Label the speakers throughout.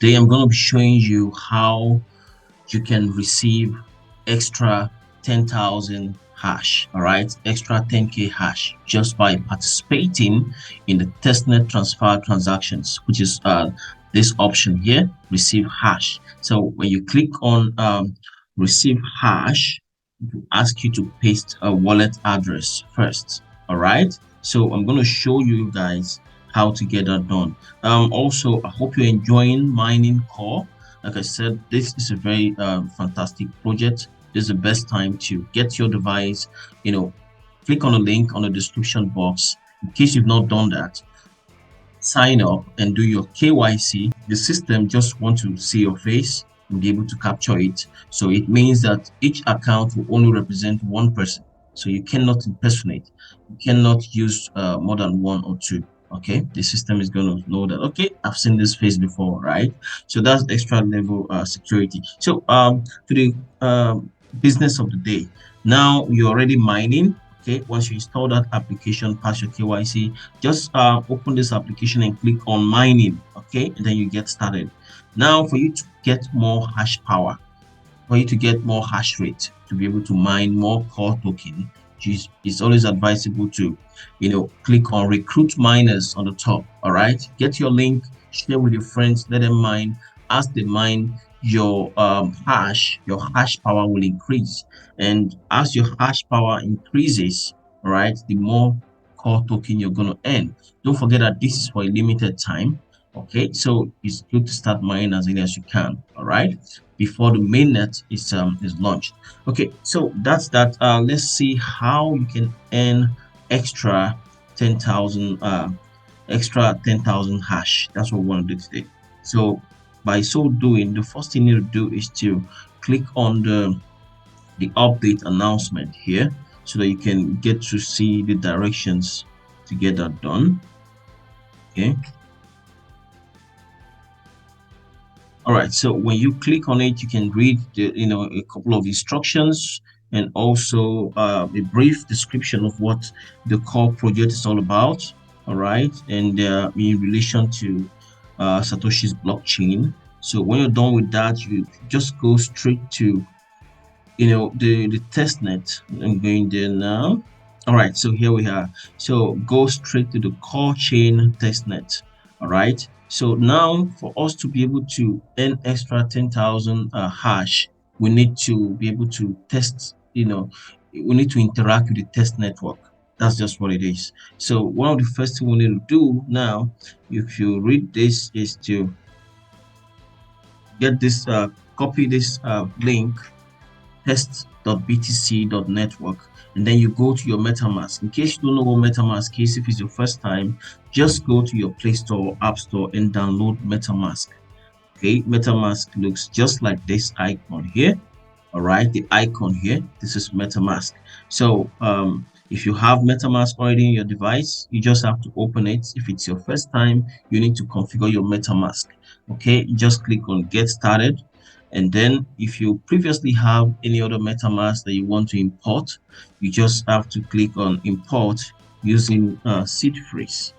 Speaker 1: Today I'm going to be showing you how you can receive extra 10,000 hash, all right, extra 10k hash just by participating in the testnet transfer transactions, which is this option here, receive hash. So when you click on receive hash, it will ask you to paste a wallet address first, all right. So I'm going to show you guys how to get that done. Also, I hope you're enjoying mining core. Like I said, this is a very fantastic project. This is the best time to get your device, click on the link on the description box. In case you've not done that, sign up and do your KYC. The system just want to see your face and be able to capture it. So it means that each account will only represent one person. So you cannot impersonate. You cannot use more than one or two. Okay, the system is going to know that, okay, I've seen this face before, right? So that's extra level security. So to the business of the day. Now you're already mining. Okay, once you install that application, pass your KYC, just open this application and click on mining. Okay, and then you get started. Now for you to get more hash power, for you to get more hash rate, to be able to mine more core token, it's always advisable to click on recruit miners on the top. All right, get your link, share with your friends, let them mine. As they mine, your hash power will increase, and as your hash power increases, all right, the more core token you're going to earn. Don't forget that this is for a limited time. Okay, so it's good to start mining as early as you can, all right, before the mainnet is launched. Okay, so that's that. Let's see how you can earn extra 10,000 hash. That's what we want to do today. So by so doing, the first thing you need to do is to click on the update announcement here, so that you can get to see the directions to get that done. Okay. All right, so when you click on it, you can read a couple of instructions, and also a brief description of what the core project is all about. All right, and in relation to Satoshi's blockchain. So when you're done with that, you just go straight to the testnet. I'm going there now. All right, so here we are. So go straight to the core chain testnet. All right, so now for us to be able to earn extra 10,000 hash, we need to be able to test, we need to interact with the test network. That's just what it is. So one of the first thing we need to do now, if you read this, is to get this, copy this link, test.btc.network, and then you go to your MetaMask. In case you don't know what MetaMask is, if it's your first time, just go to your Play Store or App Store and download MetaMask. Okay, MetaMask looks just like this icon here. All right, the icon here, this is MetaMask. So if you have MetaMask already in your device, you just have to open it. If it's your first time, you need to configure your MetaMask. Okay, you just click on get started. And then if you previously have any other MetaMask that you want to import, you just have to click on import using seed phrase.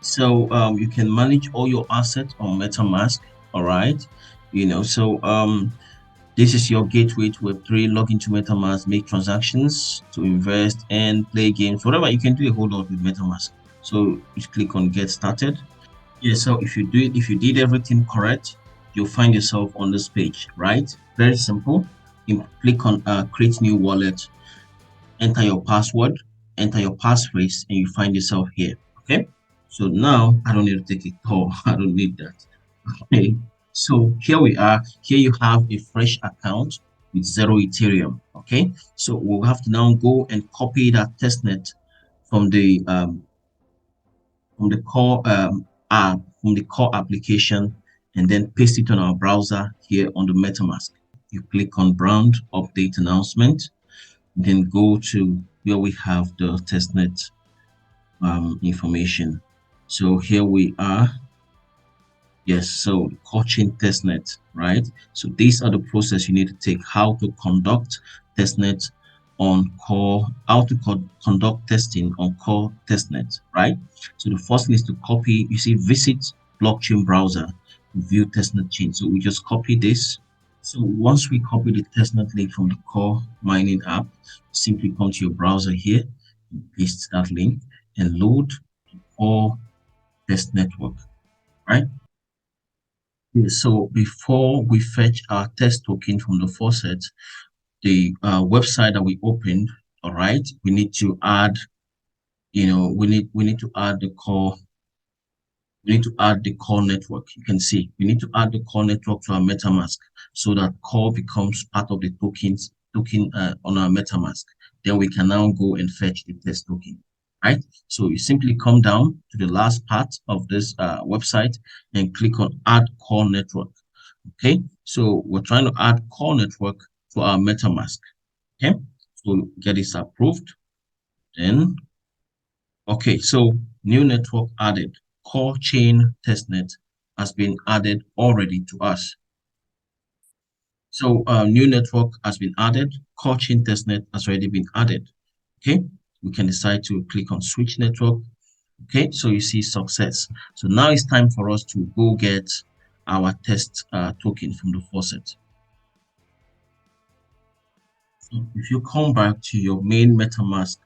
Speaker 1: So you can manage all your assets on MetaMask. All right, this is your gateway to Web3. Log into MetaMask, make transactions to invest and play games, whatever. You can do a whole lot with MetaMask. So you click on get started. Yeah, so if you did everything correct, you'll find yourself on this page, right? Very simple. You click on create new wallet, enter your password, enter your passphrase, and you find yourself here. Okay. So now I don't need to take a call. I don't need that. Okay. So here we are. Here you have a fresh account with 0 Ethereum. Okay. So we'll have to now go and copy that testnet from the core app, from the core application, and then paste it on our browser here on the MetaMask. You click on brand update announcement, then go to where we have the testnet information. So here we are. Yes, so core chain testnet, right? So these are the process you need to take: how to conduct testnet on core, how to conduct testing on core testnet, right? So the first thing is to copy. You see, visit blockchain browser. view testnet chain. So we just copy this. So once we copy the testnet link from the core mining app, simply come to your browser here, paste that link, and load the core test network, right? Yeah, so before we fetch our test token from the faucet, the website that we opened, all right, we need to add, we need to add the core. We need to add the core network. You can see we need to add the core network to our MetaMask so that core becomes part of the token on our MetaMask. Then we can now go and fetch the test token, right? So you simply come down to the last part of this website and click on Add Core Network. Okay, so we're trying to add core network to our MetaMask. Okay, so get this approved. Then, okay, so new network added. Core chain testnet has been added already to us. So new network has been added. Core chain testnet has already been added. Okay, we can decide to click on switch network. Okay, so you see success. So now it's time for us to go get our test token from the faucet. So if you come back to your main MetaMask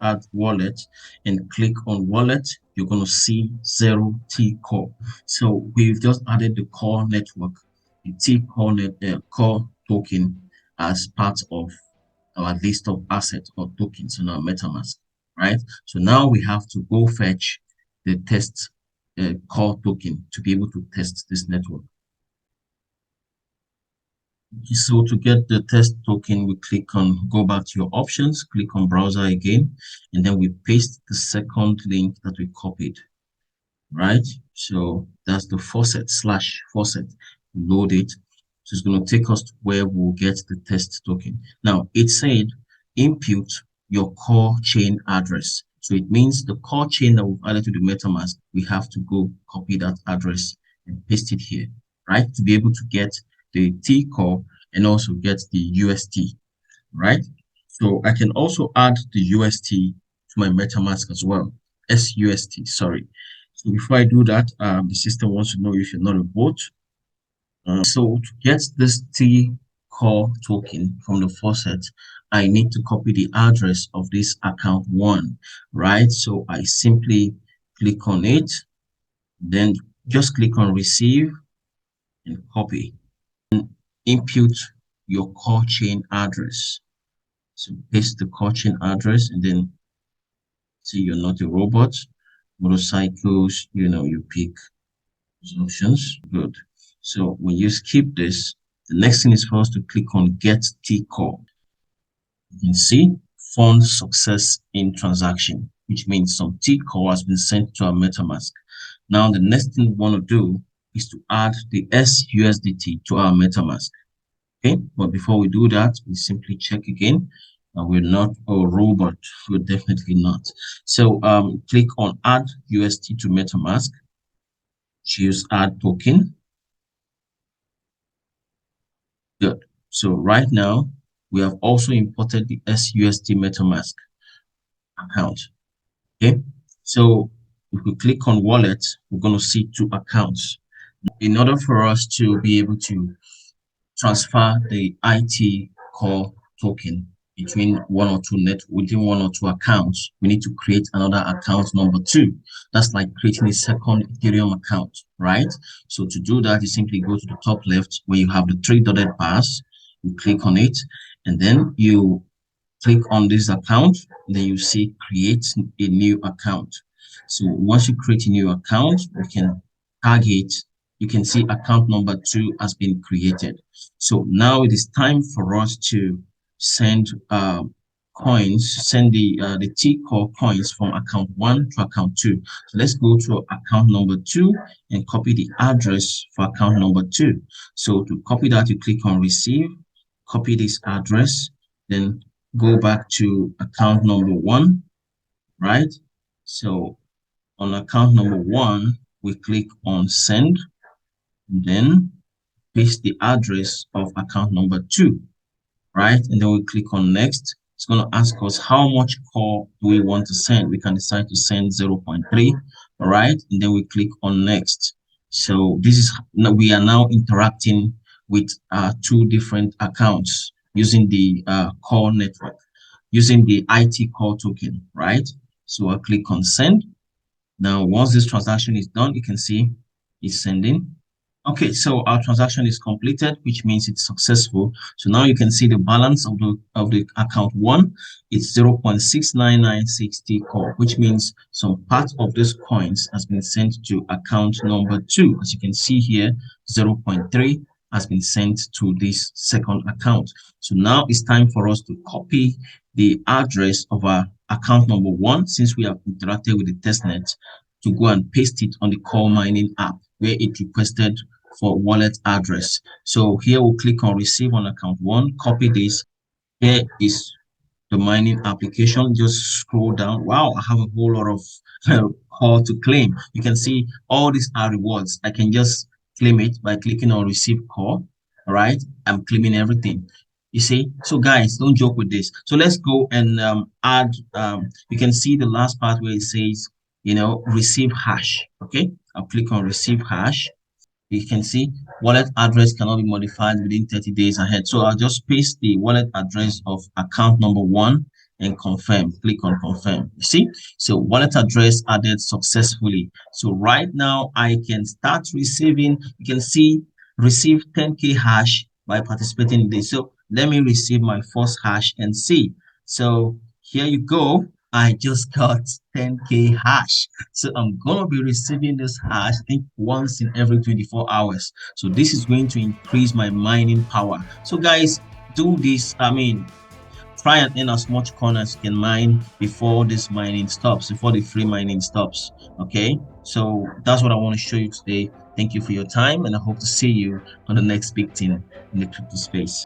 Speaker 1: add wallet and click on wallet, you're going to see 0T core. So we've just added the core network, the T core, core token as part of our list of assets or tokens in our MetaMask, right? So now we have to go fetch the test core token to be able to test this network. So to get the test token, we click on go back to your options, click on browser again, and then we paste the second link that we copied, right? So that's the faucet/faucet. Load it. So it's going to take us to where we'll get the test token. Now it said input your core chain address. So it means the core chain that we've added to the MetaMask, we have to go copy that address and paste it here, right? To be able to get the T core and also get the UST, right? So I can also add the UST to my MetaMask as well. SUST, sorry. So before I do that, the system wants to know if you're not a bot. So to get this T core token from the faucet, I need to copy the address of this account one, right? So I simply click on it, then just click on receive and copy. Input your core chain address. So paste the core chain address and then see you're not a robot. Motorcycles, you pick those options. Good. So when you skip this, the next thing is for us to click on get T core. You can see fund success in transaction, which means some T core has been sent to our MetaMask. Now the next thing we want to do is to add the SUSDT to our MetaMask. Okay, but before we do that, we simply check again. We're not a robot. We're definitely not. So click on add UST to MetaMask. Choose add token. Good. So right now, we have also imported the SUSD MetaMask account. Okay. So if we click on wallet, we're going to see two accounts. In order for us to be able to transfer the IT core token between within one or two accounts, we need to create another account number two. That's like creating a second Ethereum account, right? So to do that, you simply go to the top left where you have the three dotted bars, you click on it, and then you click on this account, then you see create a new account. So once you create a new account, we can tag it. You can see account number 2 has been created. So now it is time for us to send send the T-Core coins from account 1 to account 2. So let's go to account number 2 and copy the address for account number 2. So to copy that, you click on receive, copy this address, then go back to account number 1, right? So on account number 1, we click on send, then paste the address of account number 2, right? And then we click on next. It's going to ask us how much core do we want to send. We can decide to send 0.3, all right? And then we click on next. So this is we are now interacting with two different accounts using the core network, using the IT core token, right? So I'll click on send. Now, once this transaction is done, you can see it's sending. Okay, so our transaction is completed, which means it's successful. So now you can see the balance of the account one. It's 0.69960 core, which means some part of this coins has been sent to account number two. As you can see here, 0.3 has been sent to this second account. So now it's time for us to copy the address of our account number one, since we have interacted with the testnet, to go and paste it on the core mining app where it requested for wallet address. So here we'll click on receive on account one, copy this. Here is the mining application. Just scroll down. Wow, I have a whole lot of call to claim. You can see all these are rewards. I can just claim it by clicking on receive call. All right, I'm claiming everything. You see, so guys, don't joke with this. So let's go and add. You can see the last part where it says, receive hash. Okay, I'll click on receive hash. You can see wallet address cannot be modified within 30 days ahead. So I'll just paste the wallet address of account number one and confirm. Click on confirm. You see, so wallet address added successfully. So right now I can start receiving. You can see receive 10K hash by participating in this. So let me receive my first hash and see. So here you go. I just got 10K hash. So I'm gonna be receiving this hash, I think, once in every 24 hours. So this is going to increase my mining power. So guys, do this. I mean, try and earn as much coin as you can mine before this mining stops, before the free mining stops. Okay, so that's what I want to show you today. Thank you for your time, and I hope to see you on the next big thing in the crypto space.